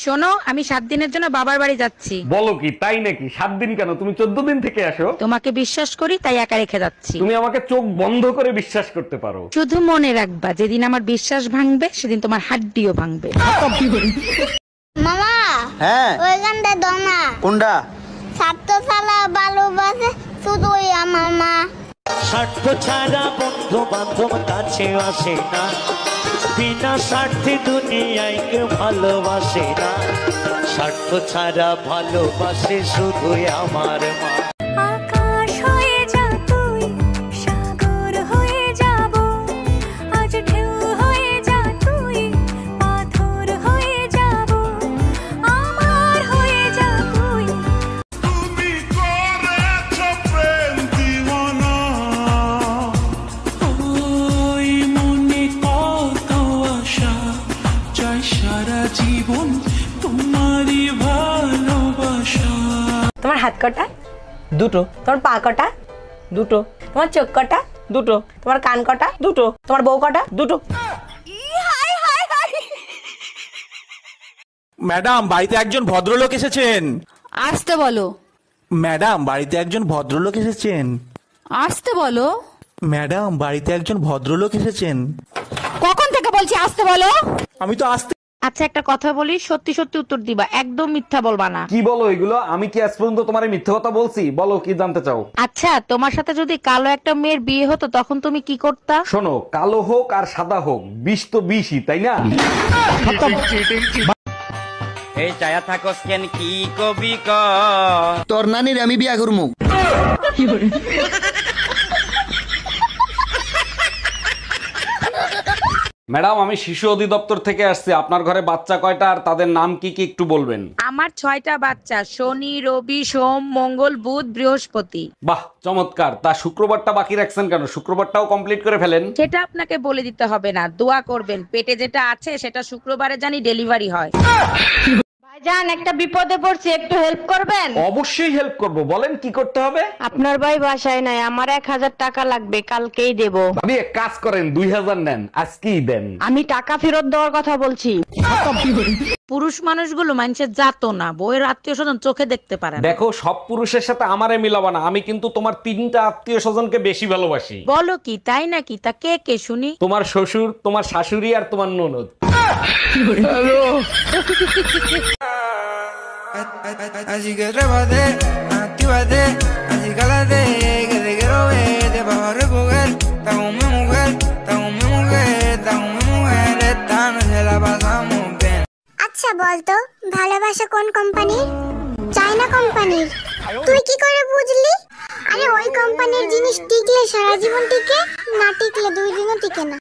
শোনো, আমি 7 দিনের জন্য বাবার বাড়ি যাচ্ছি। বলো কি, তাই নাকি? 7 দিন কেন, তুমি 14 দিন থেকে আসো। তোমাকে বিশ্বাস করি তাই একা রেখে যাচ্ছি। তুমি আমাকে চোখ বন্ধ করে বিশ্বাস করতে পারো। শুধু মনে রাখবা, যেদিন আমার বিশ্বাস ভাঙবে সেদিন তোমার হাড্ডিও ভাঙবে। মামা, হ্যাঁ ওই গানটা দাও না। কোনটা? ছাত্র ছাড়া ভালোবাসে শুধুই আমার মা। স্বার্থ ছাড়া বন্ধু বান্ধব কাছে আসে না, বিনা স্বার্থে দুনিয়ায় কেউ ভালোবাসে না। স্বার্থ ছাড়া ভালোবাসে শুধুই আমার মা। আকাশ হয়ে যা তুই, সাগর হয়ে যাব, আজ ঢেউ হয়ে যা তুই, পাথর হয়ে যাব, আমার হয়ে যা তুই। তুমি করেছো প্রেম দিওয়ানা, ওই মনে কত আশা, চাই সারা জীবন তোমারই ভালোবাসা। তোমার হাত কটা? দুটো। তোমার পা কটা? দুটো। তোমার চোখ কটা? দুটো। তোমার কান কটা? দুটো। তোমার বউ কটা? দুটো। ম্যাডাম, বাড়িতে একজন ভদ্রলোক এসেছেন। আসতে বলো। ম্যাডাম, বাড়িতে একজন ভদ্রলোক এসেছেন। আসতে বলো। ম্যাডাম, বাড়িতে একজন ভদ্রলোক এসেছেন। কখন থেকে বলছি আসতে বলো? আমি তো আসতে। আচ্ছা, একটা কথা বলি, সত্যি সত্যি উত্তর দিবা, একদম মিথ্যা বলবা না। কি বলো এগুলো? আমি কি আজ পর্যন্ত তোমার মিথ্যে কথা বলছি? বলো কি জানতে চাও। আচ্ছা, তোমার সাথে যদি কালো একটা মেয়ের বিয়ে হতো তখন তুমি কি করতা? শোনো, কালো হোক আর সাদা হোক, বিষ তো বিষই, তাই না? এই চায়া থাকস কেন, কি কবি ক? তোর নানির আমি বিয়া করবো। ম্যাডাম, আমি শিশু অধিদপ্তর থেকে আসছি। আপনার ঘরে বাচ্চা কয়টা আর তাদের নাম কি কি একটু বলবেন? আমার 6টা বাচ্চা, শনি, রবি, সোম, মঙ্গল, বুধ, বৃহস্পতি। বাহ, চমৎকার। তা শুক্রবারটা বাকি রাখছেন কেন? শুক্রবারটাও কমপ্লিট করে ফেলেন। সেটা আপনাকে বলে দিতে হবে না, দোয়া করবেন পেটে যেটা আছে সেটা শুক্রবারে জানি ডেলিভারি হয়। ভাইজান, একটা বিপদে পড়ছি, একটু হেল্প করবেন? অবশ্যই হেল্প করব, বলেন কি করতে হবে। আপনার ভাই বাসায় নাই, আমার 1000 টাকা লাগবে, কালকেই দেব। ভাবি, এক কাজ করেন, 2000 নেন, আজকেই দেন। আমি টাকা ফেরত দেওয়ার কথা বলছি। পুরুষ মানুষগুলো মানুষের জাতো না, বউয়ের আত্মীয় স্বজন চোখে দেখতে পারে না। দেখো, সব পুরুষের সাথে আমারে মিলাবা না। আমি কিন্তু তোমার 3টা আত্মীয় স্বজনকে বেশি ভালোবাসি। বলো কি, তাই নাকি? তা কে কে শুনি? তোমার শ্বশুর, তোমার শাশুড়ি আর তোমার ননদ। Así que trépate, actívate, así cálate, que te quiero ver, te vas a recoger. Está con mi mujer, está con mi mujer, está con mi mujer, esta noche la pasamos bien. আচ্ছা বলতো, ভালোবাসা কোন কোম্পানির? China কোম্পানির। তুই কি করে বুঝলি? আরে ওই কোম্পানির জিনিস টিকলে সারা জীবন টিকে, না টিকলে 2 দিনও টিকে না।